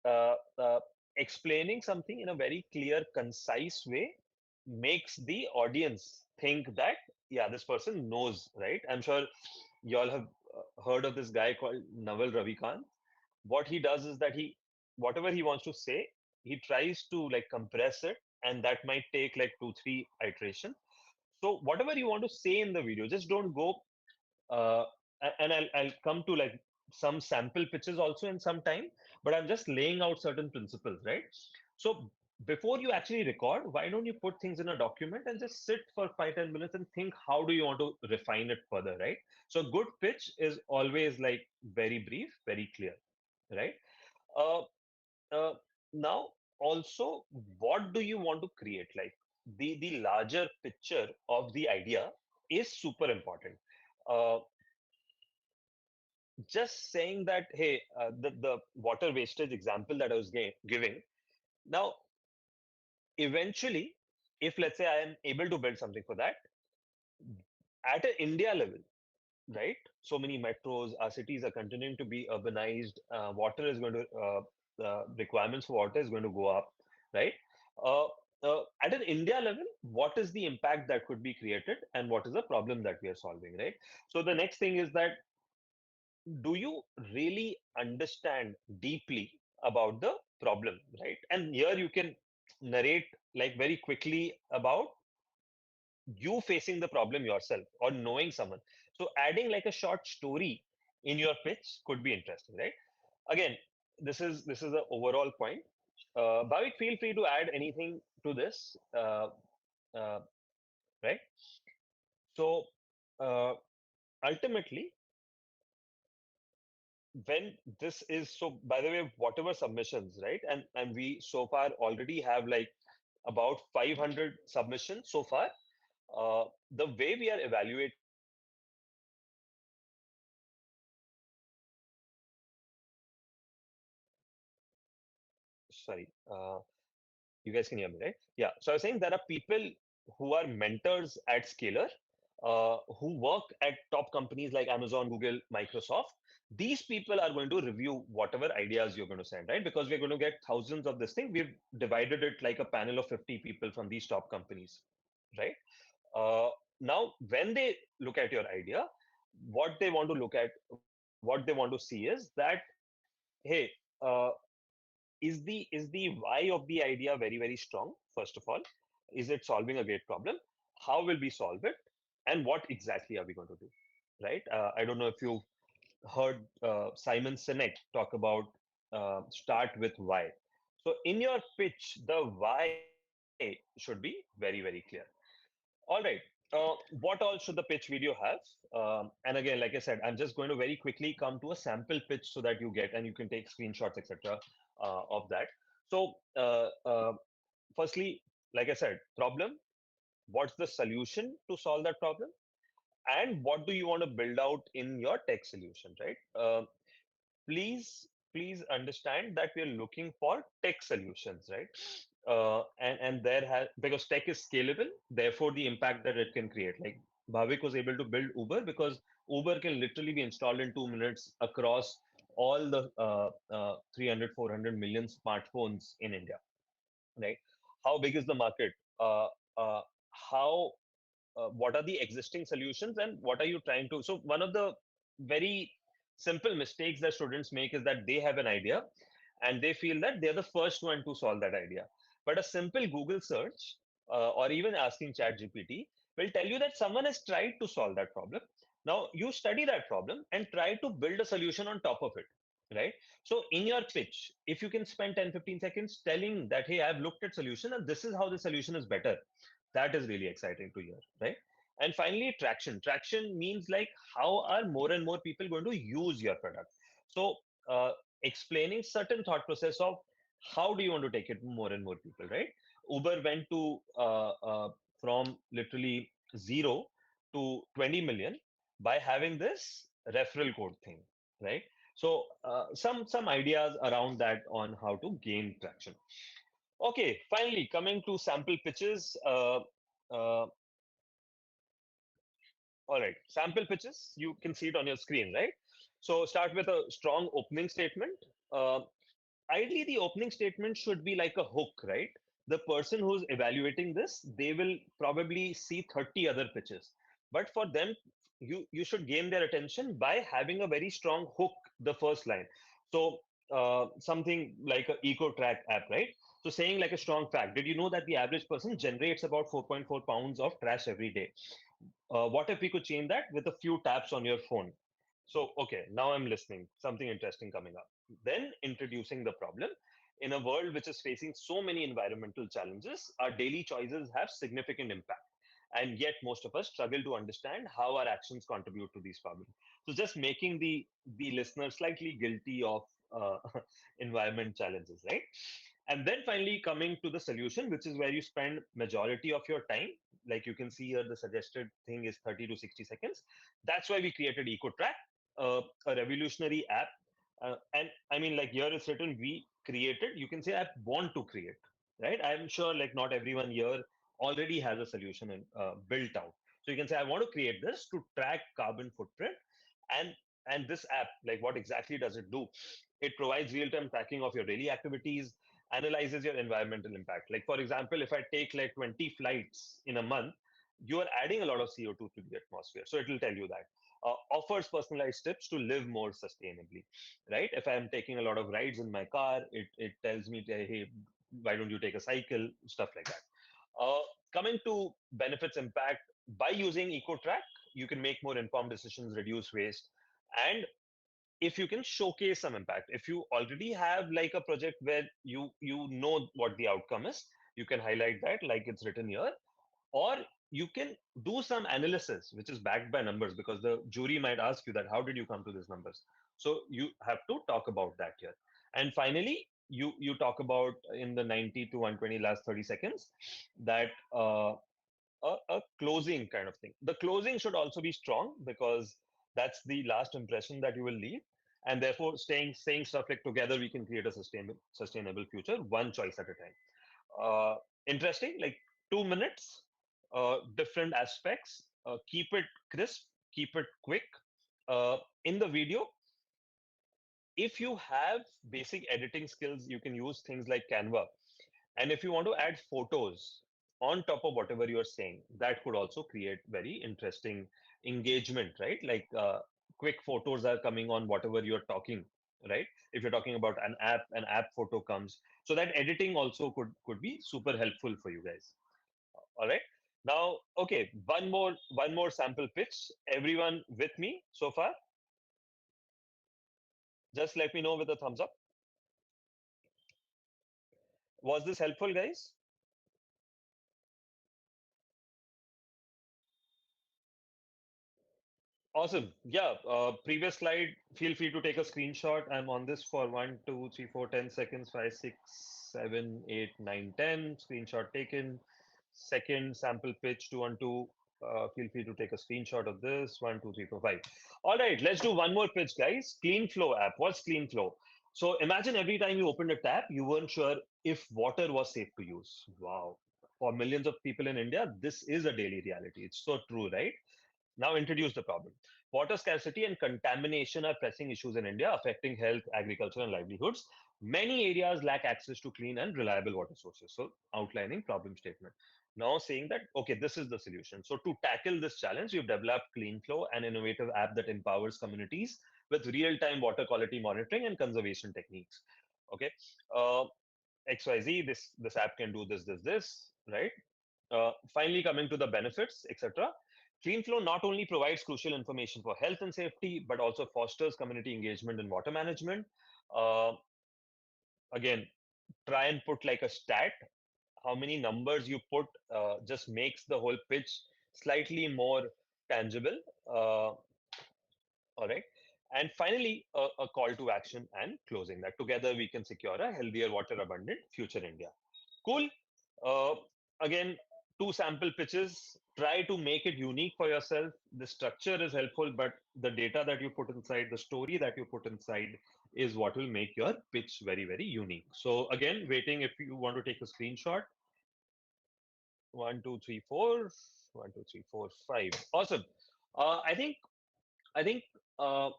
uh, uh, explaining something in a very clear, concise way makes the audience think that, yeah, this person knows, right? I'm sure you all have heard of this guy called Naval Ravikant. What he does is that whatever he wants to say, he tries to like compress it, and that might take like 2, 3 iterations. So whatever you want to say in the video, just don't go uh, and I'll come to like some sample pitches also in some time, but I'm just laying out certain principles, right? So before you actually record, why don't you put things in a document and just sit for 5, 10 minutes and think how do you want to refine it further, right? So good pitch is always like very brief, very clear, right? Uh, uh, Now also, what do you want to create? Like the larger picture of the idea is super important. Uh, just saying that, hey, the water wastage example that I was giving, now, eventually, if let's say I am able to build something for that at an India level, right? So many metros, our cities are continuing to be urbanized. Water is going to, requirements for water is going to go up, right? Uh, at an India level, what is the impact that could be created and what is the problem that we are solving, right? So the next thing is that do you really understand deeply about the problem, right? And here you can narrate like very quickly about you facing the problem yourself or knowing someone. So adding like a short story in your pitch could be interesting, right? Again, this is the overall point. Bhavik, feel free to add anything to this, uh, right? So uh, ultimately, when this is so, by the way, whatever submissions, right? And we so far already have like about 500 submissions so far. The way we are evaluating is that sorry, you guys can hear me, right? Yeah. So I was saying there are people who are mentors at Scalar, who work at top companies like Amazon, Google, Microsoft. These people are going to review whatever ideas you're going to send, right? Because we're going to get thousands of this thing. We've divided it like a panel of 50 people from these top companies, right? Uh, Now, when they look at your idea, what they want to look at, what they want to see is that, hey, uh, is the why of the idea very, very strong, first of all? Is it solving a great problem? How will we solve it? And what exactly are we going to do? Right? I don't know if you've heard Simon Sinek talk about start with why. So in your pitch, the why should be very, very clear. All right. What all should the pitch video have? And again, like I said, I'm just going to very quickly come to a sample pitch so that you get and you can take screenshots, etc. Of that. So, firstly, like I said, problem. What's the solution to solve that problem? And what do you want to build out in your tech solution, right? Please understand that we are looking for tech solutions, right? And there has, because tech is scalable, therefore the impact that it can create. Like Bhavik was able to build Uber because Uber can literally be installed in 2 minutes across all the 300 400 million smartphones in India, right? How big is the market? Uh, how What are the existing solutions and what are you trying to? So one of the very simple mistakes that students make is that they have an idea and they feel that they're the first one to solve that idea. But a simple Google search or even asking ChatGPT will tell you that someone has tried to solve that problem. Now you study that problem and try to build a solution on top of it, right? So in your pitch, if you can spend 10, 15 seconds telling that, hey, I've looked at solution and this is how the solution is better, that is really exciting to hear, right? And finally, traction. Traction means like how are more and more people going to use your product? So explaining certain thought process of how do you want to take it to more and more people, right? Uber went to from literally zero to 20 million by having this referral code thing, right? So some ideas around that on how to gain traction. Okay, finally coming to sample pitches. Uh, all right, sample pitches, you can see it on your screen, right? So start with a strong opening statement. Uh, ideally the opening statement should be like a hook, right? The person who's evaluating this, they will probably see 30 other pitches. But for them, you should gain their attention by having a very strong hook, the first line. So something like a eco track app, right? So saying like a strong fact, did you know that the average person generates about 4.4 pounds of trash every day? What if we could change that with a few taps on your phone? So, okay, now I'm listening. Something interesting coming up. Then introducing the problem. In a world which is facing so many environmental challenges, our daily choices have significant impact. And yet, most of us struggle to understand how our actions contribute to these problems. So, just making the listener slightly guilty of uh, environment challenges, right? And then finally coming to the solution, which is where you spend majority of your time. Like you can see here, the suggested thing is 30 to 60 seconds. That's why we created EcoTrack, a revolutionary app. And I mean, like here is written, we created, you can say I want to create, right? I'm sure like not everyone here already has a solution built out. So you can say, I want to create this to track carbon footprint. And and this app, like what exactly does it do? It provides real-time tracking of your daily activities, analyzes your environmental impact. Like for example, if I take like 20 flights in a month, you are adding a lot of CO2 to the atmosphere. So it will tell you that. Offers personalized tips to live more sustainably, right? If I'm taking a lot of rides in my car, it tells me, hey, why don't you take a cycle, stuff like that. Coming to benefits impact, by using EcoTrack, you can make more informed decisions, reduce waste, and if you can showcase some impact, if you already have like a project where you know what the outcome is, you can highlight that like it's written here, or you can do some analysis which is backed by numbers, because the jury might ask you that how did you come to these numbers. So you have to talk about that here. And finally, you talk about in the 90 to 120 last 30 seconds that a closing kind of thing. The closing should also be strong, because that's the last impression that you will leave. And therefore, saying stuff like together we can create a sustainable future, one choice at a time. Interesting, like 2 minutes, different aspects. Keep it crisp, keep it quick. In the video, if you have basic editing skills, you can use things like Canva. And if you want to add photos on top of whatever you're saying, that could also create very interesting engagement, right? Like quick photos are coming on whatever you're talking, right? If you're talking about an app photo comes. So that editing also could be super helpful for you guys. All right. Now, okay, one more sample pitch. Everyone with me so far? Just let me know with a thumbs up. Was this helpful, guys? Awesome. Yeah. Previous slide, feel free to take a screenshot. I'm on this for 1, 2, 3, 4, 10 seconds, 5, 6, 7, 8, 9, 10. Screenshot taken. Second sample pitch, 2 on 2. Feel free to take a screenshot of this. 1, 2, 3, 4, 5. All right, let's do one more pitch, guys. CleanFlow app. What's CleanFlow? So imagine every time you opened a tap, you weren't sure if water was safe to use. Wow. For millions of people in India, this is a daily reality. It's so true, right? Now introduce the problem. Water scarcity and contamination are pressing issues in India, affecting health, agriculture, and livelihoods. Many areas lack access to clean and reliable water sources. So, outlining problem statement. Now saying that, okay, this is the solution. So, to tackle this challenge, we've developed CleanFlow, an innovative app that empowers communities with real-time water quality monitoring and conservation techniques. Okay, uh, XYZ, this app can do this, right? Finally, coming to the benefits, etc. CleanFlow not only provides crucial information for health and safety, but also fosters community engagement in water management. Uh, Again, try and put like a stat. How many numbers you put just makes the whole pitch slightly more tangible. All right. And finally, a call to action and closing that together we can secure a healthier, water abundant future India. Cool. Uh, Again, two sample pitches. Try to make it unique for yourself. The structure is helpful, but the data that you put inside, the story that you put inside is what will make your pitch very, very unique. So again, waiting if you want to take a screenshot. 1, 2, 3, 4. 1, 2, 3, 4, 5. Awesome. I think uh,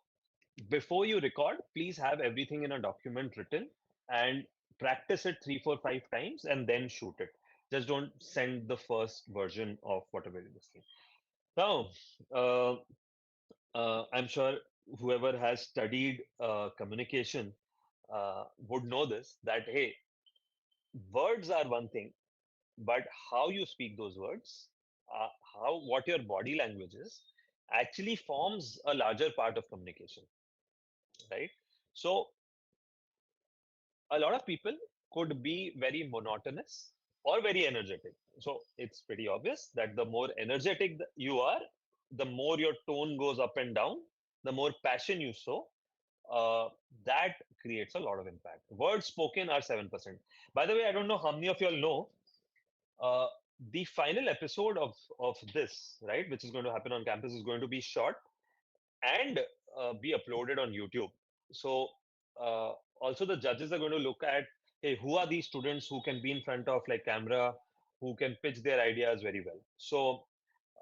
before you record, please have everything in a document written, and practice it 3, 4, 5 times and then shoot it. Just don't send the first version of whatever you're listening. Now, uh, I'm sure whoever has studied communication would know this, that hey, words are one thing, but how you speak those words, how what your body language is, actually forms a larger part of communication, right? So a lot of people could be very monotonous or very energetic. So it's pretty obvious that the more energetic you are, the more your tone goes up and down, the more passion you show, uh, that creates a lot of impact. Words spoken are 7%. By the way, I don't know how many of you all know, uh, the final episode of this, right, which is going to happen on campus, is going to be short and be uploaded on YouTube. So uh, also the judges are going to look at, hey, who are these students who can be in front of like camera, who can pitch their ideas very well. So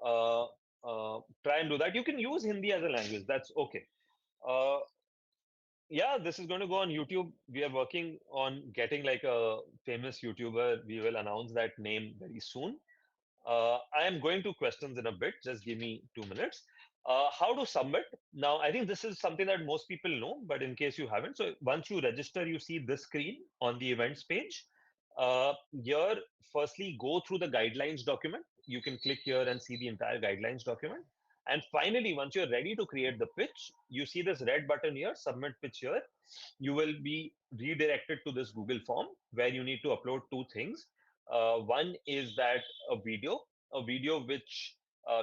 uh, try and do that. You can use Hindi as a language. That's okay. Uh, yeah, this is going to go on YouTube. We are working on getting like a famous YouTuber. We will announce that name very soon. I am going to questions in a bit. Just give me 2 minutes. How to submit? Now, I think this is something that most people know, but in case you haven't, so once you register, you see this screen on the events page. Here, firstly, go through the guidelines document. You can click here and see the entire guidelines document. And finally, once you're ready to create the pitch, you see this red button here, submit pitch here. You will be redirected to this Google form where you need to upload two things. One is that a video which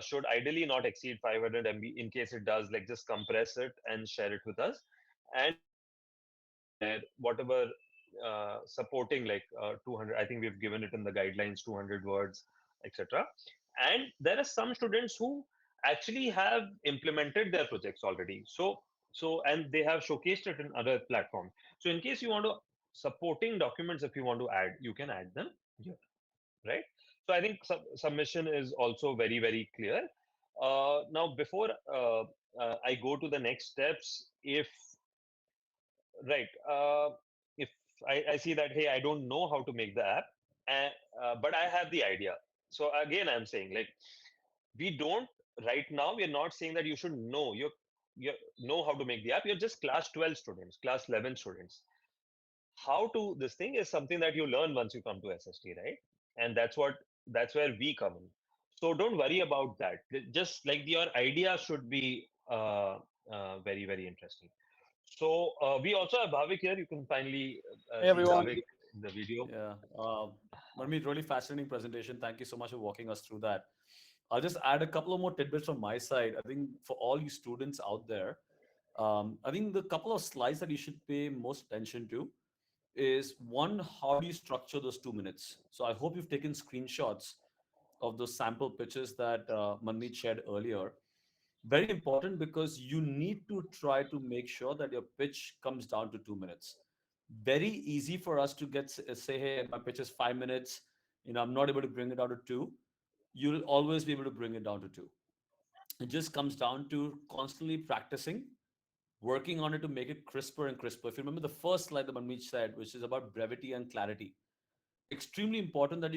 should ideally not exceed 500 MB. In case it does, like just compress it and share it with us. And the second thing is where whatever supporting like 200, I think we've given it in the guidelines, 200 words, etc. And there are some students who actually have implemented their projects already. And they have showcased it in other platforms. So in case you want to supporting documents, if you want to add, you can add them here, right? So I think submission is also very, very clear. Now, before I go to the next steps, if right, if I see that, hey, I don't know how to make the app, and, but I have the idea. So again, I'm saying like we don't right now. We're not saying that you should know you know how to make the app. You're just class 12 students, class 11 students. How to this thing is something that you learn once you come to SST, right? And that's where we come in. So don't worry about that. Just like your idea should be very, very interesting. So we also have Bhavik here. You can finally Hey see everyone. Bhavik in the video. Yeah. Manmeet, really fascinating presentation. Thank you so much for walking us through that. I'll just add a couple of more tidbits from my side. I think for all you students out there, I think the couple of slides that you should pay most attention to is one, how do you structure those 2 minutes? So I hope you've taken screenshots of those sample pitches that Manmeet shared earlier. Very important because you need to try to make sure that your pitch comes down to 2 minutes. Very easy for us to say, hey, my pitch is 5 minutes. I'm not able to bring it down to two. You'll always be able to bring it down to two. It just comes down to constantly practicing, working on it to make it crisper and crisper. If you remember the first slide that Manmeet said, which is about brevity and clarity, extremely important that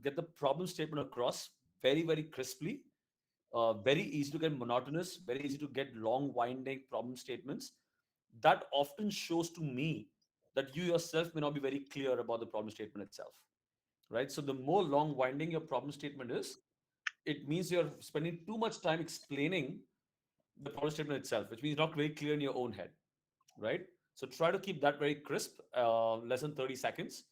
get the problem statement across very, very crisply. Very easy to get monotonous, very easy to get long winding problem statements. That often shows to me that you yourself may not be very clear about the problem statement itself, right? So the more long winding your problem statement is, it means you're spending too much time explaining the problem statement itself, which means not very clear in your own head, right? So try to keep that very crisp, less than 30 seconds.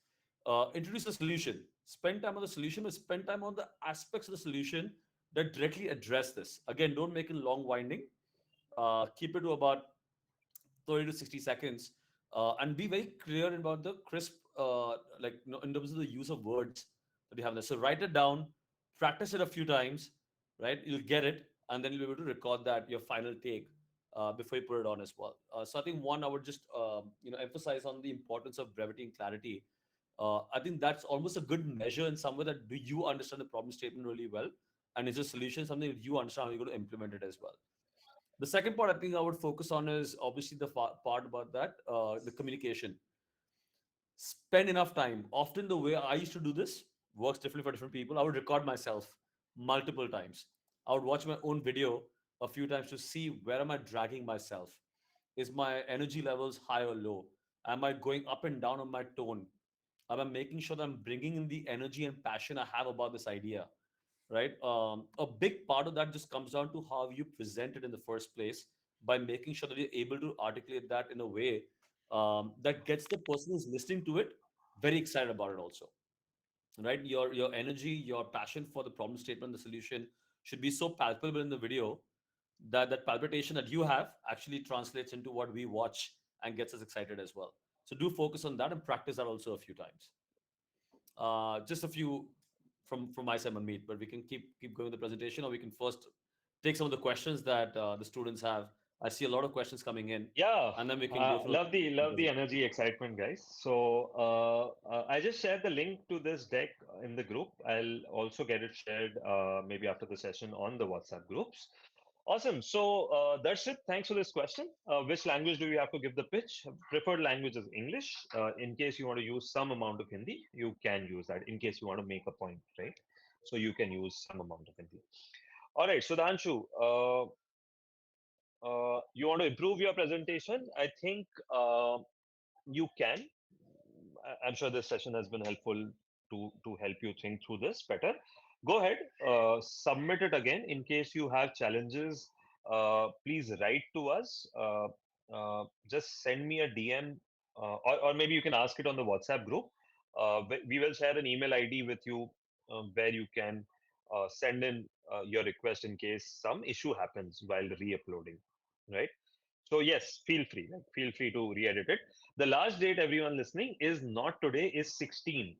Introduce a solution. Spend time on the solution, but spend time on the aspects of the solution that directly address this. Again, don't make it long winding. Keep it to about 30 to 60 seconds, and be very clear about the crisp, in terms of the use of words that you have there. So write it down, practice it a few times, right? You'll get it, and then you'll be able to record that your final take before you put it on as well. So I think one, I would just emphasize on the importance of brevity and clarity. I think that's almost a good measure in some way that do you understand the problem statement really well, and is the solution something that you understand how you're going to implement it as well. The second part I think I would focus on is obviously the part about that, the communication. Spend enough time. Often the way I used to do this works differently for different people. I would record myself multiple times. I would watch my own video a few times to see where am I dragging myself. Is my energy levels high or low? Am I going up and down on my tone? Am I making sure that I'm bringing in the energy and passion I have about this idea? Right? A big part of that just comes down to how you present it in the first place by making sure that you're able to articulate that in a way that gets the person who's listening to it very excited about it also, right? Your energy, your passion for the problem statement, the solution should be so palpable in the video that that palpitation that you have actually translates into what we watch and gets us excited as well. So do focus on that and practice that also a few times. Just a few from my side, Manmeet, but we can keep going with the presentation, or we can first take some of the questions that the students have. I see a lot of questions coming in, Yeah, and then we can go through love the energy, excitement, guys. So I just shared the link to this deck in the group. I'll also get it shared maybe after the session on the WhatsApp groups. Awesome. So that's it. Thanks for this question. Which language do we have to give the pitch? Preferred language is English. In case you want to use some amount of Hindi, you can use that. In case you want to make a point, right? So you can use some amount of Hindi. All right, Sudhanshu, you want to improve your presentation? I think you can. I'm sure this session has been helpful to help you think through this better. Go ahead, submit it again. In case you have challenges, please write to us. Just send me a DM, or maybe you can ask it on the WhatsApp group. We will share an email ID with you where you can send in your request in case some issue happens while re-uploading, right? So yes, feel free to re-edit it. The last date, everyone listening, is not today, is 16.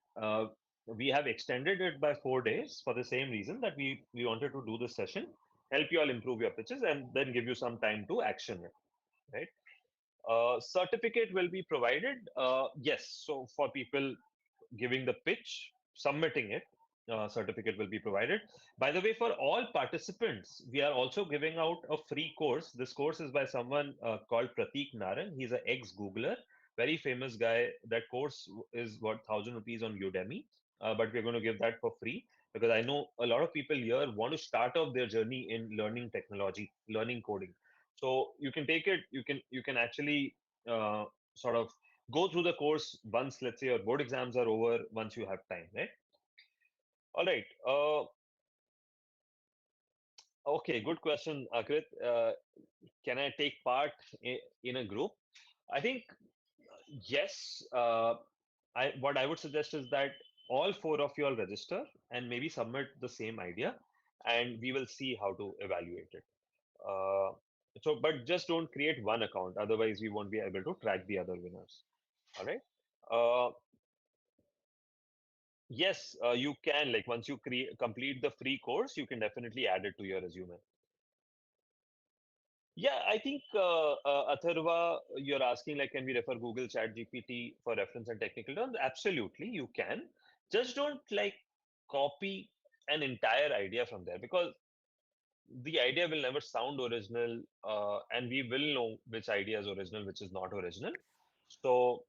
We have extended it by 4 days for the same reason that we wanted to do this session, help you all improve your pitches, and then give you some time to action it, right? Certificate will be provided. Yes, so for people giving the pitch, submitting it, certificate will be provided. By the way, for all participants, we are also giving out a free course. This course is by someone called Pratik Naran. He's an ex-Googler, very famous guy. That course is what, 1,000 rupees on Udemy, but we're going to give that for free because I know a lot of people here want to start off their journey in learning technology, learning coding. So you can take it. You can actually sort of go through the course once, let's say, your board exams are over, once you have time, right? All right. Okay, good question, Akrit. Can I take part in a group? I think yes. What I would suggest is that all four of you all register and maybe submit the same idea, and we will see how to evaluate it. Uh, but just don't create one account, otherwise we won't be able to track the other winners. All right. Uh, Yes, you can. Like once you complete the free course, you can definitely add it to your resume. Yeah, I think Atharva, you're asking like, can we refer Google Chat GPT for reference and technical terms? Absolutely, you can. Just don't like copy an entire idea from there because the idea will never sound original, and we will know which idea is original, which is not original. So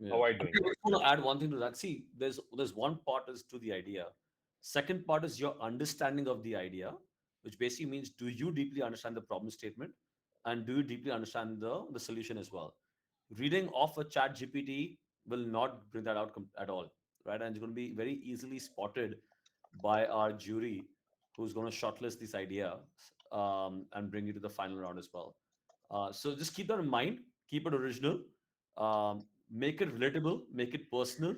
Yeah. avoid I doing that. just want to add one thing to that. See, there's one part is to the idea. Second part is your understanding of the idea, which basically means do you deeply understand the problem statement and do you deeply understand the solution as well. Reading off a chat GPT will not bring that out at all, right? And it's going to be very easily spotted by our jury who's going to shortlist this idea and bring you to the final round as well. So just keep that in mind, keep it original, make it relatable, make it personal.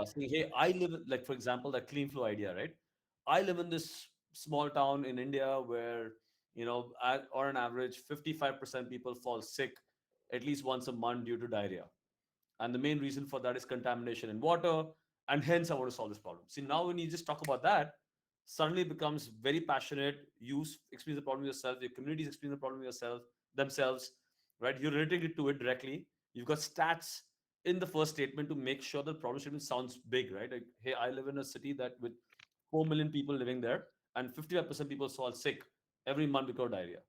Saying, hey, I live, like, for example, that clean flow idea, right? I live in this small town in India where, on an average, 55% people fall sick at least once a month due to diarrhea. And the main reason for that is contamination in water. And hence, I want to solve this problem. See, now when you just talk about that, suddenly it becomes very passionate. You experience the problem yourself, your communities experience the problem yourself, themselves, right? You're related to it directly. You've got stats in the first statement to make sure the problem statement sounds big, right? Like, hey, I live in a city that with 4 million people living there, and 55% people fall sick every month because of diarrhea.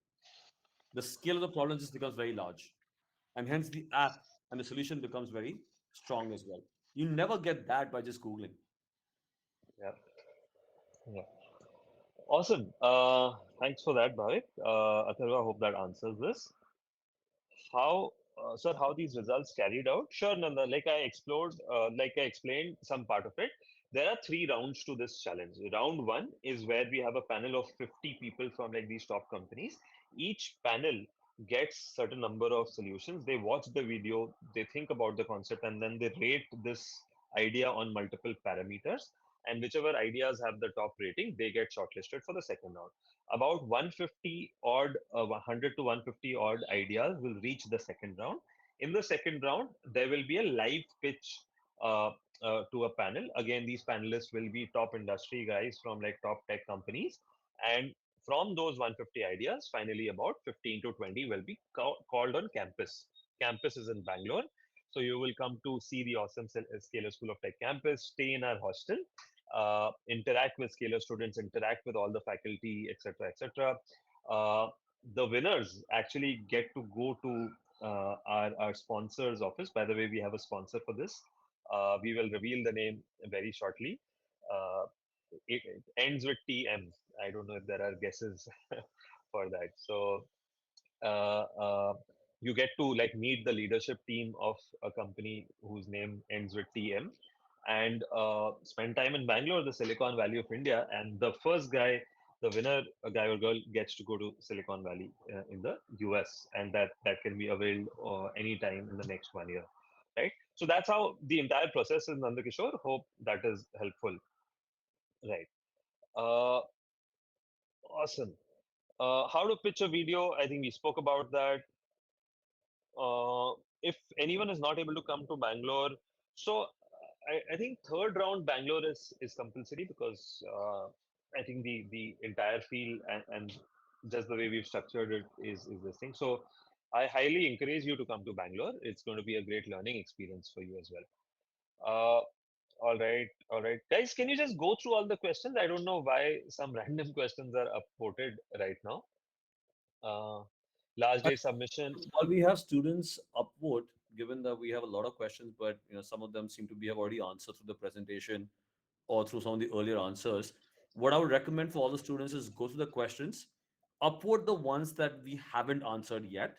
The scale of the problem just becomes very large, and hence the app and the solution becomes very strong as well. You never get that by just Googling. Yeah. Yeah. Awesome. Thanks for that, Bhavik. Atharva, I hope that answers this. How, sir, how these results carried out? Sure, Nanda. Like I explained some part of it. There are three rounds to this challenge. Round one is where we have a panel of 50 people from like these top companies. Each panel gets certain number of solutions. They watch the video, they think about the concept, and then they rate this idea on multiple parameters. And whichever ideas have the top rating, they get shortlisted for the second round. About 150 odd, 100 to 150 odd ideas will reach the second round. In the second round, there will be a live pitch uh, to a panel. Again, these panelists will be top industry guys from like top tech companies. And from those 150 ideas, finally about 15 to 20 will be called on campus. Campus is in Bangalore. So you will come to see the awesome Scalar School of Tech campus, stay in our hostel, interact with Scalar students, interact with all the faculty, etc., etc. Uh, the winners actually get to go to our sponsor's office. By the way, we have a sponsor for this. We will reveal the name very shortly. Uh, it ends with TM. I don't know if there are guesses for that. So uh, uh, you get to like meet the leadership team of a company whose name ends with TM, and spend time in Bangalore, the Silicon Valley of India. And the first guy, the winner, a guy or girl, gets to go to Silicon Valley in the US, and that can be availed anytime in the next 1 year, right? So that's how the entire process is, Nandakishore. Hope that is helpful, right? Uh, awesome. How to pitch a video? I think we spoke about that. If anyone is not able to come to Bangalore, so I think third round Bangalore is compulsory because I think the entire field and just the way we've structured it is this thing. So I highly encourage you to come to Bangalore. It's going to be a great learning experience for you as well. All right, guys. Can you just go through all the questions? I don't know why some random questions are upvoted right now. Uh, last I, day submission. while we have students upvote, given that we have a lot of questions, but some of them seem to be have already answered through the presentation or through some of the earlier answers. What I would recommend for all the students is go through the questions, upvote the ones that we haven't answered yet,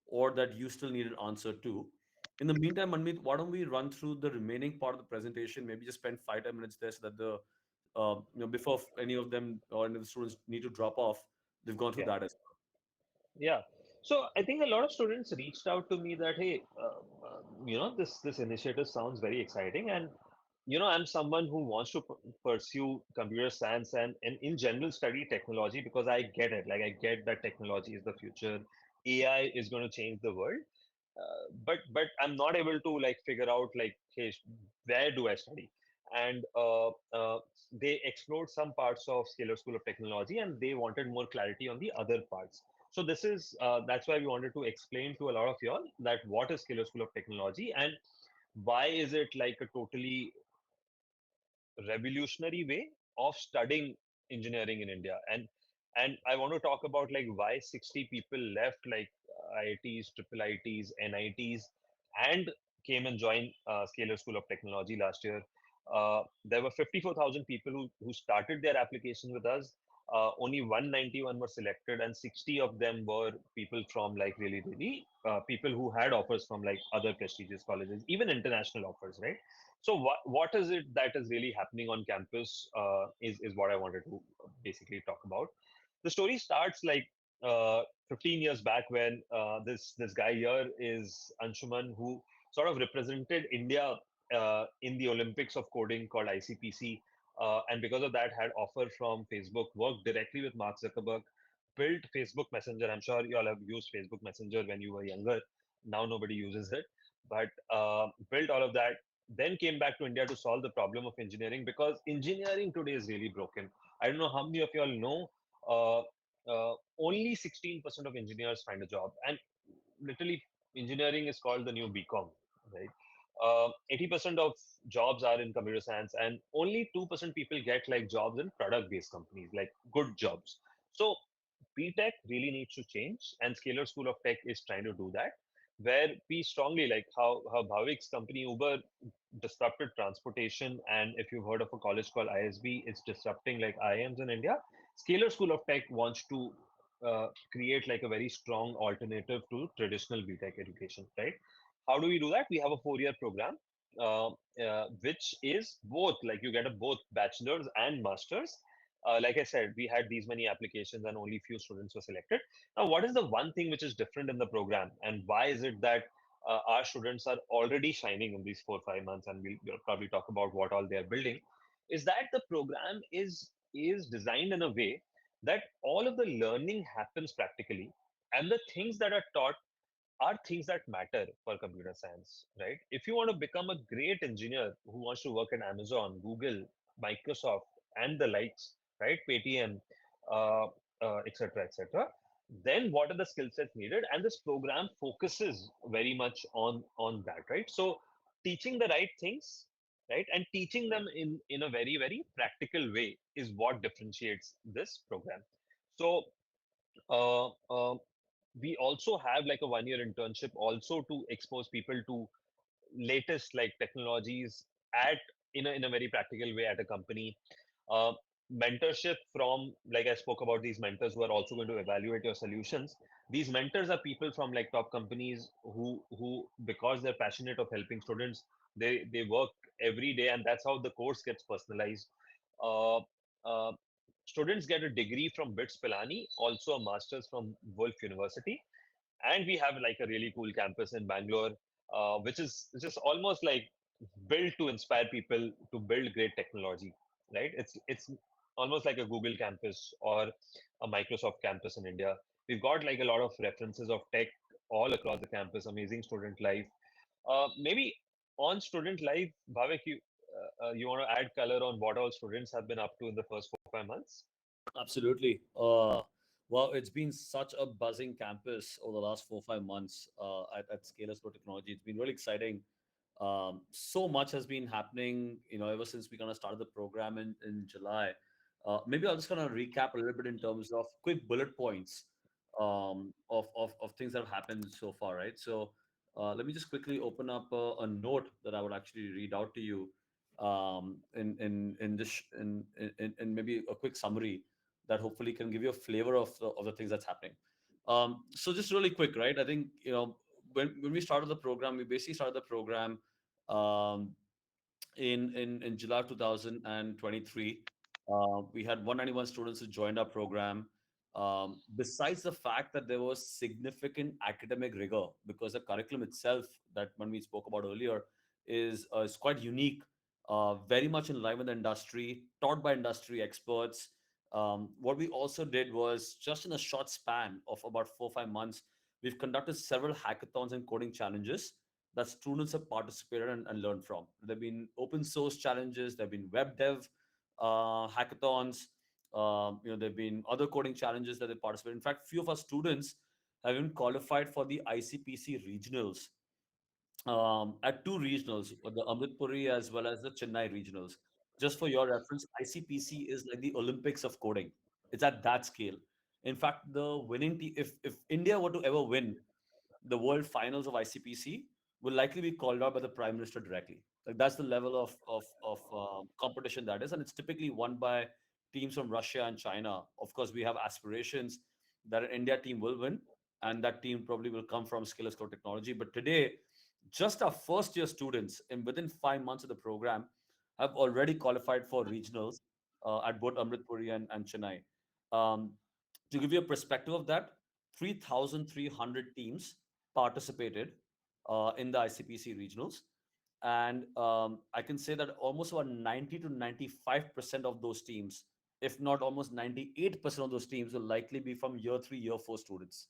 or that you still need an answer to. In the meantime, Manmeet, why don't we run through the remaining part of the presentation? Maybe just spend 5 10 minutes there so that the before any of them or any of the students need to drop off, they've gone through Yeah. that as Yeah. So I think a lot of students reached out to me that, hey, this initiative sounds very exciting, and I'm someone who wants to pursue computer science and in general study technology because I get it. Like I get that technology is the future. AI is going to change the world. But I'm not able to like figure out like, hey, where do I study? And they explored some parts of Scalar School of Technology, and they wanted more clarity on the other parts. So this is that's why we wanted to explain to a lot of y'all that what is Scalar School of Technology and why is it like a totally revolutionary way of studying engineering in India. And I want to talk about like why 60 people left like IITs, triple IITs, NITs, and came and joined Scalar School of Technology last year. There were 54,000 people who started their application with us. Only 191 were selected, and 60 of them were people from like really people who had offers from like other prestigious colleges, even international offers, right? So what is it that is really happening on campus is what I wanted to basically talk about. The story starts like 15 years back when this guy here is Anshuman, who sort of represented India in the Olympics of coding called ICPC, and because of that had offer from Facebook, worked directly with Mark Zuckerberg, built Facebook Messenger. I'm sure you all have used Facebook Messenger when you were younger. Now nobody uses it, but built all of that, then came back to India to solve the problem of engineering because engineering today is really broken. I don't know how many of you all know, uh, only 16% of engineers find a job. And literally, engineering is called the new BCom, right? 80% of jobs are in computer science, and only 2% people get like jobs in product based companies, like good jobs. So, BTech really needs to change, and Scalar School of Tech is trying to do that. where we strongly like how Bhavik's company Uber disrupted transportation, and if you've heard of a college called ISB, it's disrupting like IIMs in India. Scalar School of Tech wants to create like a very strong alternative to traditional BTech education, right? How do we do that? We have a 4-year program, which is both like you get a both bachelor's and master's. Like I said, we had these many applications and only few students were selected. Now, what is the one thing which is different in the program, and why is it that our students are already shining in these 4 5 months? And we'll probably talk about what all they are building. Is that the program is designed in a way that all of the learning happens practically, and the things that are taught are things that matter for computer science, right? If you want to become a great engineer who wants to work in Amazon, Google, Microsoft, and the likes, right? Paytm, uh, etc., etc. Then what are the skill sets needed? And this program focuses very much on that, right? So teaching the right things, right, and teaching them in a very practical way is what differentiates this program. So uh, uh, we also have like a 1 year internship also to expose people to latest like technologies at in a very practical way at a company. uh, Mentorship from, like I spoke about, these mentors who are also going to evaluate your solutions. These mentors are people from like top companies who because they're passionate of helping students, they work every day, and that's how the course gets personalized. uh, uh, Students get a degree from BITS Pilani, also a master's from Wolf University, and we have like a really cool campus in Bangalore, which is just almost like built to inspire people to build great technology, right? It's almost like a Google campus or a Microsoft campus in India. We've got like a lot of references of tech all across the campus. Amazing student life. Maybe on student life, Bhavik, you want to add color on what all students have been up to in the first 4 5 months? Absolutely. Well, it's been such a buzzing campus over the last 4 5 months at Scalers for Technology. It's been really exciting. So much has been happening, ever since we kind of started the program in July. Maybe I'll just kind of recap a little bit in terms of quick bullet points of things that have happened so far, right? So let me just quickly open up a note that I would actually read out to you in this in maybe a quick summary that hopefully can give you a flavor of the things that's happening. So just really quick, right? I think when we started the program, we basically started the program um, in July 2023. We had 191 students who joined our program. Besides the fact that there was significant academic rigor, because the curriculum itself that when we spoke about earlier is quite unique, very much in line with the industry, taught by industry experts. What we also did was just in a short span of about 4 5 months, we've conducted several hackathons and coding challenges that students have participated and learned from. There have been open source challenges, there have been web dev hackathons, there have been other coding challenges that they participated. In fact, few of our students have even qualified for the ICPC regionals at two regionals, the Amritpuri as well as the Chennai regionals. Just for your reference, ICPC is like the Olympics of coding. It's at that scale. In fact, the winning team, if India were to ever win the world finals of ICPC, will likely be called out by the Prime Minister directly. Like that's the level of competition that is, and it's typically won by teams from Russia and China. Of course, we have aspirations that an India team will win, and that team probably will come from Skillers Core Technology. But today, just our first year students, in within 5 months of the program, have already qualified for regionals at both Amritpuri and Chennai. Um, to give you a perspective of that, 3,300 teams participated in the ICPC regionals. And I can say that almost about 90 to 95% of those teams, if not almost 98% of those teams, will likely be from year three, year four students.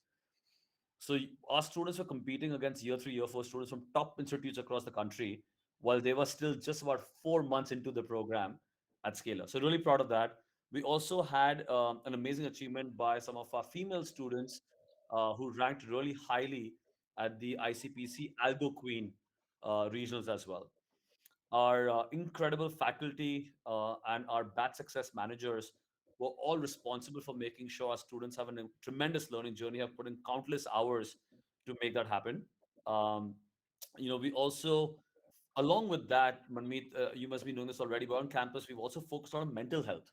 So our students were competing against year three, year four students from top institutes across the country, while they were still just about 4 months into the program at Scalar. So really proud of that. We also had an amazing achievement by some of our female students who ranked really highly at the ICPC Aldo Queen regionals as well. Our incredible faculty and our batch success managers were all responsible for making sure our students have a tremendous learning journey, have put in countless hours to make that happen. Um, we also, along with that, Manmeet, you must be knowing this already, but on campus, we've also focused on mental health,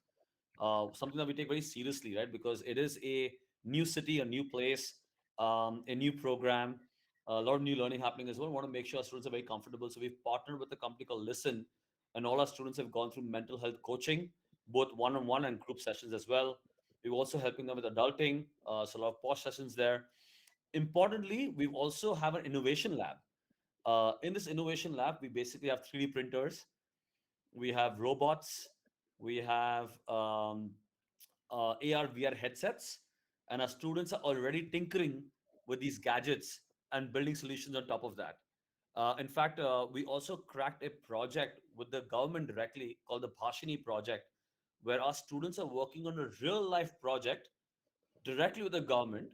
something that we take very seriously, right? Because it is a new city, a new place, a new program, a lot of new learning happening as well. We want to make sure our students are very comfortable. So we've partnered with a company called Listen, and all our students have gone through mental health coaching, both one-on-one and group sessions as well. We're also helping them with adulting, so a lot of post sessions there. Importantly, we also have an innovation lab. In this innovation lab, we basically have 3D printers, we have robots, we have AR, VR headsets, and our students are already tinkering with these gadgets and building solutions on top of that. In fact, we also cracked a project with the government directly called the Bhashini project, where our students are working on a real life project directly with the government,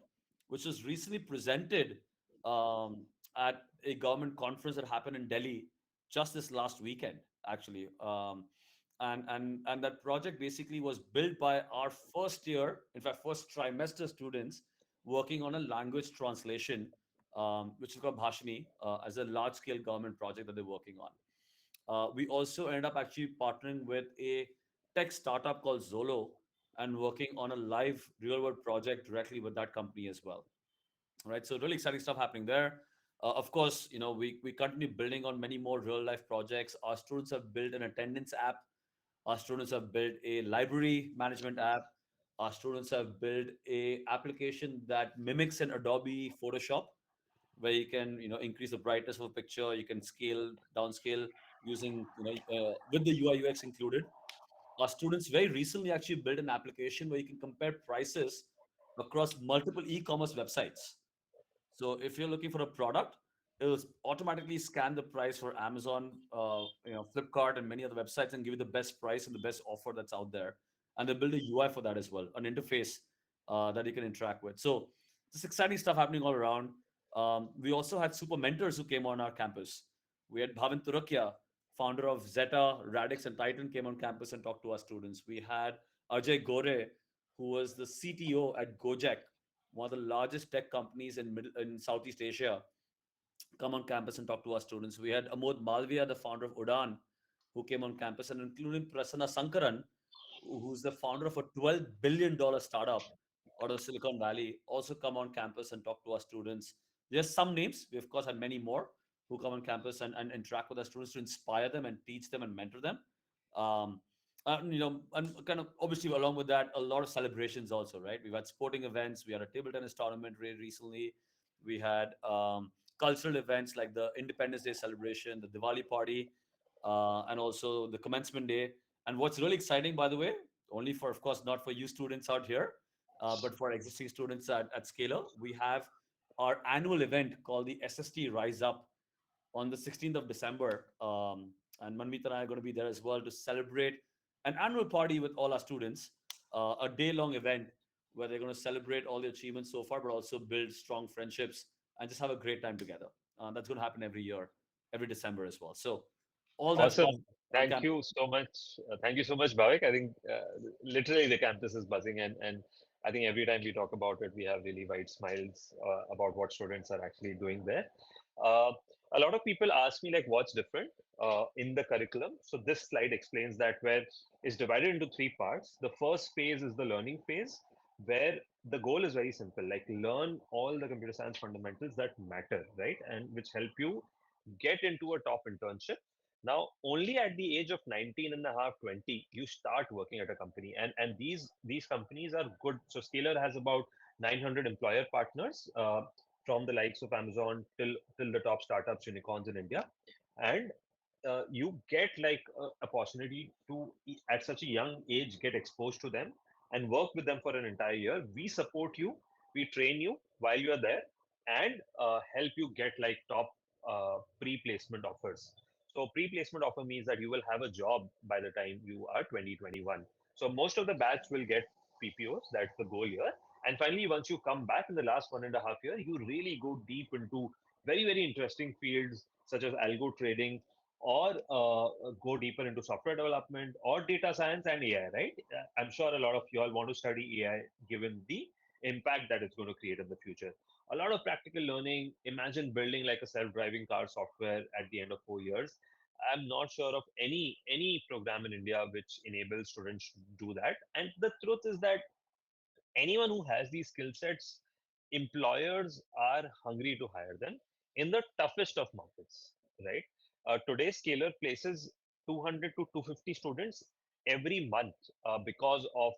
which was recently presented um, at a government conference that happened in Delhi just this last weekend, actually. And that project basically was built by our first year, in fact, first trimester students working on a language translation, which is called Bhashini, as a large scale government project that they're working on. We also ended up actually partnering with a tech startup called Zolo and working on a live real world project directly with that company as well. Right. So really exciting stuff happening there. Of course, we continue building on many more real life projects. Our students have built an attendance app. Our students have built a library management app. Our students have built a application that mimics an Adobe Photoshop, where you can increase the brightness of a picture, you can scale downscale using with the UI UX included. Our students very recently actually built an application where you can compare prices across multiple e-commerce websites. So if you're looking for a product, it will automatically scan the price for Amazon, Flipkart, and many other websites, and give you the best price and the best offer that's out there. And they build a UI for that as well, an interface that you can interact with. So this exciting stuff happening all around. We also had super mentors who came on our campus. We had Bhavin Turakia, founder of Zeta, Radix, and Titan, came on campus and talked to our students. We had Ajay Gore, who was the CTO at Gojek, one of the largest tech companies in Southeast Asia, come on campus and talk to our students. We had Amod Malviya, the founder of Udan, who came on campus, and including Prasanna Sankaran, who's the founder of a $12 billion startup out of Silicon Valley, also come on campus and talk to our students. There's some names. We, of course, had many more who come on campus and interact with our students to inspire them and teach them and mentor them. Um, and kind of obviously along with that, a lot of celebrations also, right? We've had sporting events. We had a table tennis tournament very recently. We had cultural events like the Independence Day celebration, the Diwali party, and also the commencement day. And what's really exciting, by the way, only for, of course, not for you students out here, but for existing students at Scalar, we have our annual event called the SST Rise Up on the 16th of December. And Manmeet and I are going to be there as well to celebrate an annual party with all our students, a day long event where they're going to celebrate all the achievements so far, but also build strong friendships and just have a great time together. That's going to happen every year, every December as well. So, all that's Awesome. possible on Thank campus. you so much. Thank you so much, Bhavik. I think literally the campus is buzzing, and I think every time we talk about it, we have really wide smiles about what students are actually doing there. Uh, a lot of people ask me like, what's different in the curriculum? So this slide explains that where it's divided into three parts. The first phase is the learning phase, where the goal is very simple, like learn all the computer science fundamentals that matter, right, and which help you get into a top internship. Now only at the age of 19 and a half, 20, you start working at a company, and these companies are good. So Scalar has about 900 employer partners, from the likes of Amazon till the top startups unicorns in India. And you get like a opportunity to at such a young age get exposed to them and work with them for an entire year. We support you, we train you while you are there, and help you get like top pre-placement offers. So pre-placement offer means that you will have a job by the time you are 2021. So most of the batch will get PPOs. That's the goal here. And finally, once you come back in the last 1.5 year, you really go deep into very interesting fields such as algo trading, or go deeper into software development or data science and AI, right? I'm sure a lot of you all want to study AI given the impact that it's going to create in the future. a lot of practical learning. Imagine building like a self-driving car software at the end of 4 years. I'm not sure of any program in India which enables students to do that. And the truth is that anyone who has these skill sets, employers are hungry to hire them in the toughest of markets, right? Today, Scalar places 200 to 250 students every month because of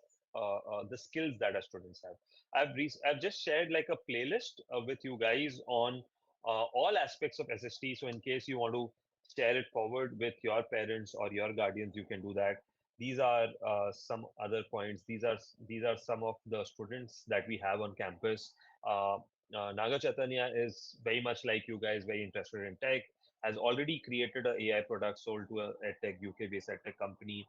the skills that our students have. I've just shared like a playlist with you guys on all aspects of SST. So in case you want to share it forward with your parents or your guardians, you can do that. These are some other points. These are some of the students that we have on campus. Naga Chaitanya is very much like you guys, very interested in tech. Has already created a AI product sold to a edtech UK-based edtech company.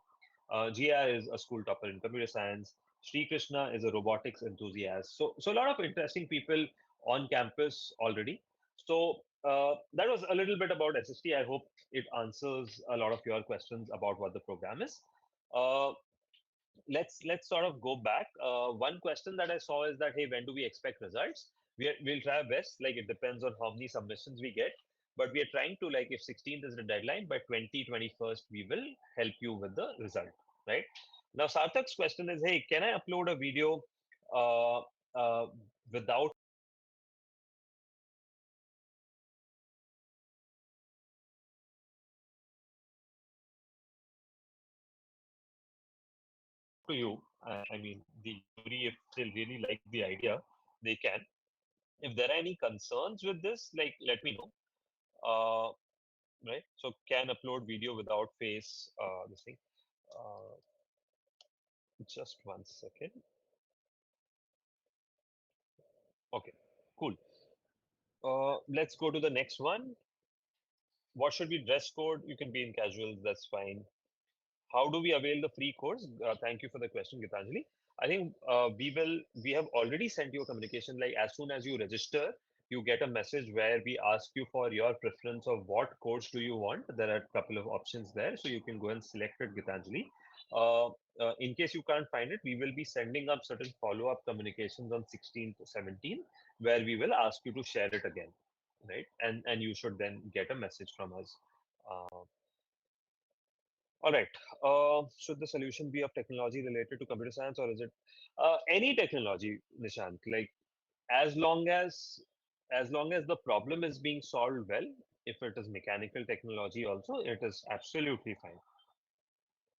Jia is a school topper in computer science. Sri Krishna is a robotics enthusiast. So a lot of interesting people on campus already. So that was a little bit about SST. I hope it answers a lot of your questions about what the program is. Uh, let's sort of go back. One question that I saw is that, hey, when do we expect results? We'll try our best. Like it depends on how many submissions we get, but we are trying to, like, if 16th is the deadline, by 2021st we will help you with the result, right? Now Sarthak's question is, hey, can I upload a video uh, without to you? I mean, the jury, if they really like the idea, they can. If there are any concerns with this, like, let me know. Uh, right? So can upload video without face, this thing. Uh, just 1 second. Okay, cool. Let's go to the next one. What should be dress code? You can be in casual, that's fine. How do we avail the free course? Thank you for the question, Gitanjali. I think we have already sent you a communication. Like as soon as you register, you get a message where we ask you for your preference of what course do you want. There are a couple of options there, so you can go and select it, Gitanjali. Uh, in case you can't find it, we will be sending up certain follow-up communications on 16th to 17th, where we will ask you to share it again, right? And you should then get a message from us. Uh, all right. Should the solution be of technology related to computer science, or is it any technology, Nishant? Like as long as the problem is being solved well, if it is mechanical technology also, it is absolutely fine.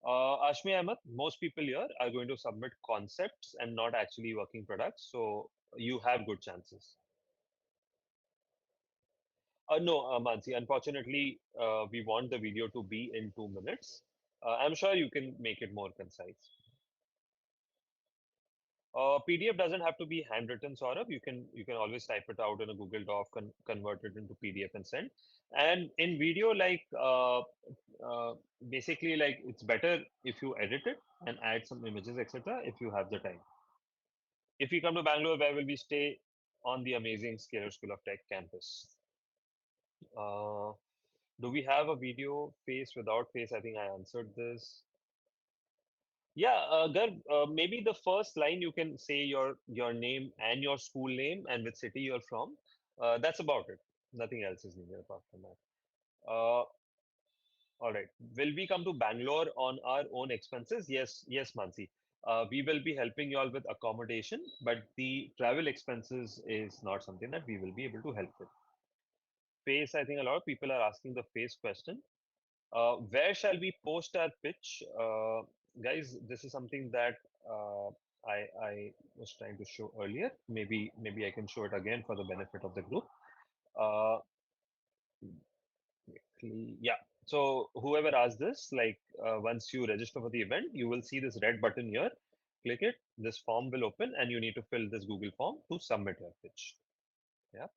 Ashmi Ahmed, most people here are going to submit concepts and not actually working products, so you have good chances. No, Mansi, unfortunately, we want the video to be in 2 minutes. I'm sure you can make it more concise. PDF doesn't have to be handwritten, Saurabh. You can always type it out in a Google Doc, convert it into PDF and send. And in video, like uh, basically, like it's better if you edit it and add some images, etc. If you have the time. If you come to Bangalore, where will we stay? On the amazing Scalar School of Tech campus. Uh, do we have a video face without face? I think I answered this. Yeah, Garg, maybe the first line you can say your name and your school name and which city you're from. That's about it. Nothing else is needed apart from that. All right. Will we come to Bangalore on our own expenses? Yes, yes, Mansi. We will be helping you all with accommodation, but the travel expenses is not something that we will be able to help with. Face, I think a lot of people are asking the face question. Where shall we post our pitch? Guys, this is something that uh, I was trying to show earlier. Maybe I can show it again for the benefit of the group. Uh, yeah. So whoever asked this, like once you register for the event, you will see this red button here. Click it. This form will open, and you need to fill this Google form to submit your pitch. Yeah.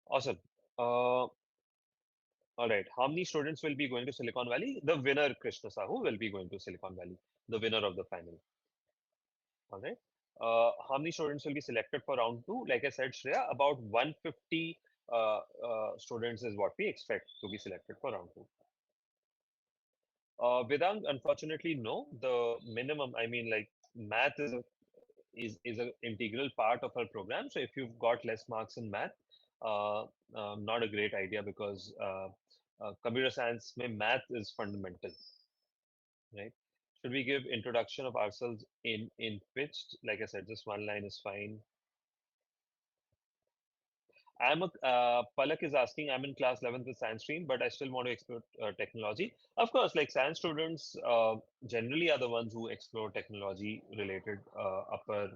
Awesome. All right. How many students will be going to Silicon Valley? The winner, Krishna Sahu, will be going to Silicon Valley, the winner of the final. All right. How many students will be selected for round two? Like I said, Shreya, about 150 students is what we expect to be selected for round two. Vedant, unfortunately, no. The minimum, I mean, like math is is an integral part of our program. So if you've got less marks in math, uh, not a great idea because computer science mein math is fundamental, right? Should we give introduction of ourselves in pitched? Like I said, just one line is fine. Palak is asking, I'm in class 11th with science stream, but I still want to explore technology. Of course, like science students generally are the ones who explore technology related upper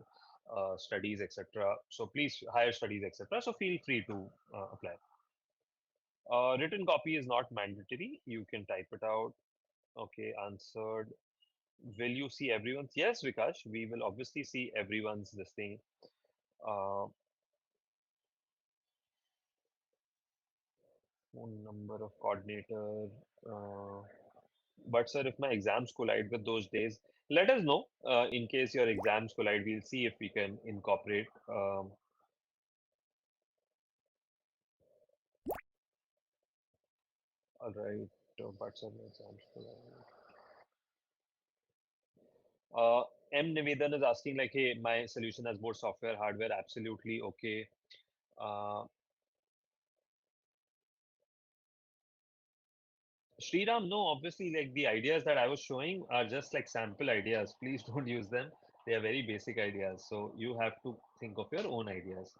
studies, etc. So please, higher studies, etc. So feel free to apply. Written copy is not mandatory. You can type it out. Okay, answered. Will you see everyone's? Yes, Vikash, we will obviously see everyone's this thing. Uh, Phone number of coordinator. Uh, But sir, if my exams collide with those days, let us know. In case your exams collide, we'll see if we can incorporate. All right. But sir, my exams collide. Uh, M. Nivedan is asking like, hey, my solution has both software, hardware. Absolutely okay. Uh, Sriram, no, obviously, like the ideas that I was showing are just like sample ideas. Please don't use them. They are very basic ideas. So you have to think of your own ideas.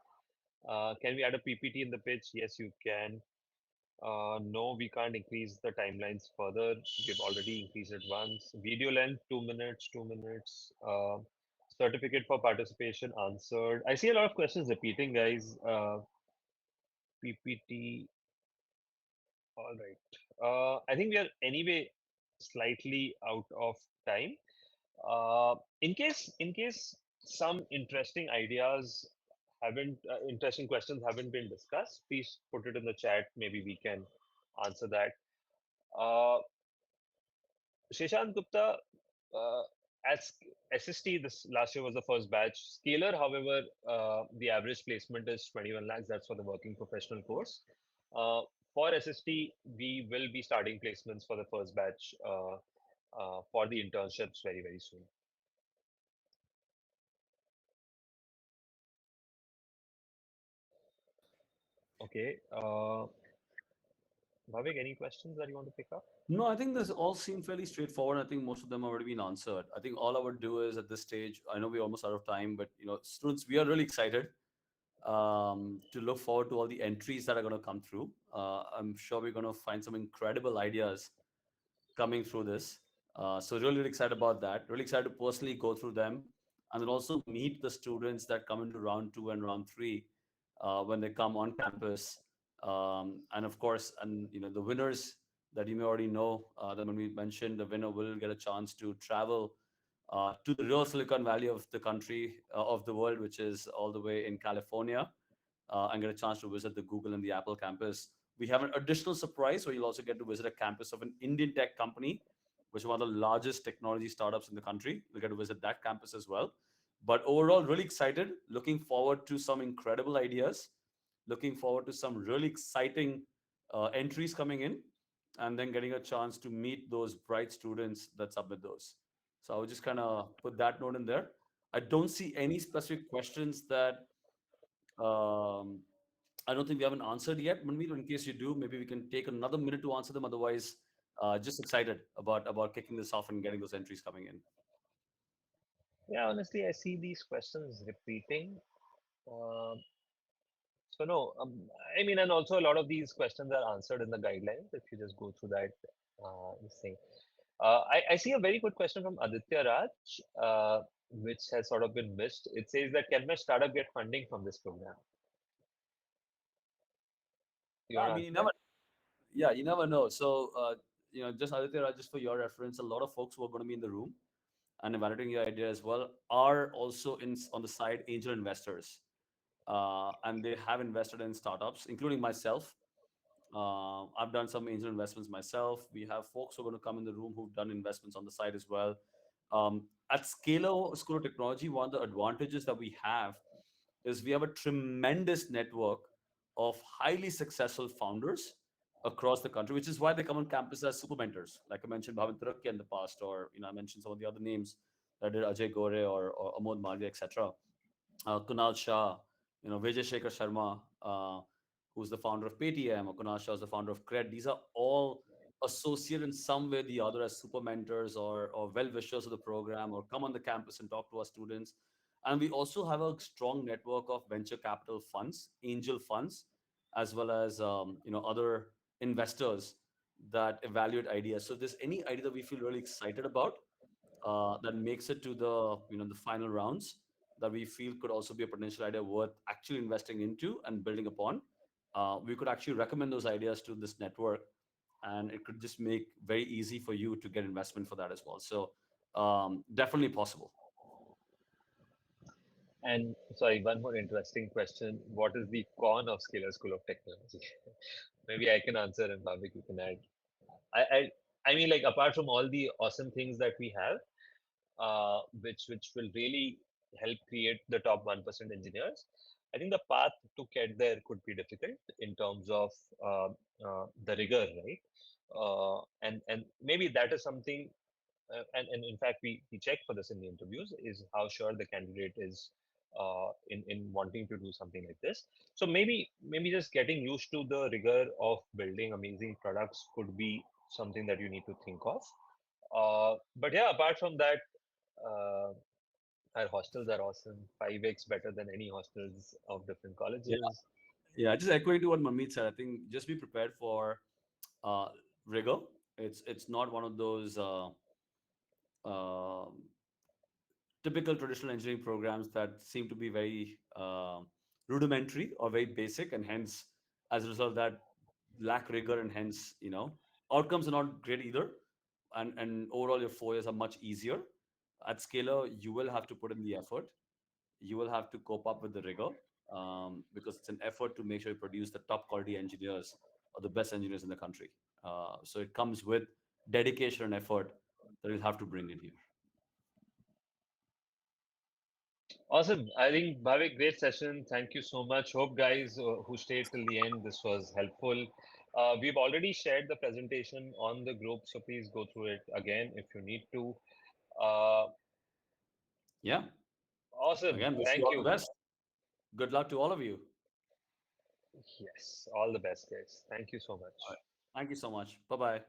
Can we add a PPT in the pitch? Yes, you can. No, we can't increase the timelines further. We've already increased it once. Video length, 2 minutes, 2 minutes. Certificate for participation answered. I see a lot of questions repeating, guys. PPT. All right. I think we are anyway slightly out of time. In case some interesting questions haven't been discussed, please put it in the chat. Maybe we can answer that. Uh, Sheshant Gupta, uh, as SST, this last year was the first batch. Scalar, however, the average placement is 21 lakhs. That's for the working professional course. For SST, we will be starting placements for the first batch for the internships very, very soon. Okay. Bhavik, any questions that you want to pick up? No, I think this all seem fairly straightforward. I think most of them have already been answered. I think all I would do is at this stage, I know we're almost out of time, but students, we are really excited to look forward to all the entries that are going to come through. I'm sure we're going to find some incredible ideas coming through this. So really, really excited about that. Really excited to personally go through them and then also meet the students that come into round two and round three when they come on campus. And of course, and the winners that you may already know. That when we mentioned the winner will get a chance to travel to the real Silicon Valley of the country of the world, which is all the way in California, and get a chance to visit the Google and the Apple campus. We have an additional surprise where you'll also get to visit a campus of an Indian tech company, which is one of the largest technology startups in the country. We'll get to visit that campus as well. But overall, really excited, looking forward to some incredible ideas, looking forward to some really exciting entries coming in, and then getting a chance to meet those bright students that submit those. So I would just kind of put that note in there. I don't see any specific questions that um, I don't think we haven't answered yet. Manmeet, in case you do, maybe we can take another minute to answer them. Otherwise, just excited about kicking this off and getting those entries coming in. Yeah, honestly, I see these questions repeating. Um so no, I mean, and also a lot of these questions are answered in the guidelines if you just go through that this thing. I see a very good question from Aditya Raj, which has sort of been missed. It says that can my startup get funding from this program? You Yeah, want I to mean, you answer never, that? yeah, you never know. So, just Aditya, Raj, just for your reference, a lot of folks who are going to be in the room and evaluating your idea as well are also on the side angel investors, and they have invested in startups, including myself. I've done some angel investments myself. We have folks who are going to come in the room who've done investments on the side as well. At Scalo School of Technology, one of the advantages that we have is we have a tremendous network of highly successful founders across the country, which is why they come on campus as super mentors. Like I mentioned Bhavin Turakia in the past, or I mentioned some of the other names that did Ajay Gore or Amod Malia, etc. Kunal Shah, Vijay Shekhar Sharma, who's the founder of Paytm, or Kunal Shah is the founder of Cred. These are all associated in some way or the other as super mentors or well wishers of the program, or come on the campus and talk to our students. And we also have a strong network of venture capital funds, angel funds, as well as other investors that evaluate ideas. So if there's any idea that we feel really excited about, that makes it to the final rounds, that we feel could also be a potential idea worth actually investing into and building upon, we could actually recommend those ideas to this network, and it could just make very easy for you to get investment for that as well. So definitely possible. And sorry, one more interesting question. What is the con of Scalar School of Technology? Maybe I can answer and Bhavik, you can add. I, I, I mean, like apart from all the awesome things that we have, which will really help create the top 1% engineers, I think the path to get there could be difficult in terms of uh, the rigor, right? And maybe that is something, and in fact we check for this in the interviews, is how sure the candidate is in wanting to do something like this. So maybe just getting used to the rigor of building amazing products could be something that you need to think of. But yeah, apart from that, uh, our hostels are awesome, 5x better than any hostels of different Yeah, colleges. yeah. Just echoing to what Manmeet said, I think just be prepared for uh, rigor. It's not one of those um typical traditional engineering programs that seem to be very rudimentary or very basic, and hence, as a result of that, lack rigor, and hence, outcomes are not great either. And overall, your 4 years are much easier. At Scalar, you will have to put in the effort. You will have to cope up with the rigor, because it's an effort to make sure you produce the top quality engineers or the best engineers in the country. So it comes with dedication and effort that you'll have to bring in here. Awesome. I think Bhavik, great session. Thank you so much. Hope guys who stayed till the end, this was helpful. We've already shared the presentation on the group, so please go through it again if you need to. Uh, Yeah. awesome. Again, wish you Thank all the you. best. Good luck to all of you. Yes, all the best, guys. Thank you so All much. right. Thank you so much. Bye bye.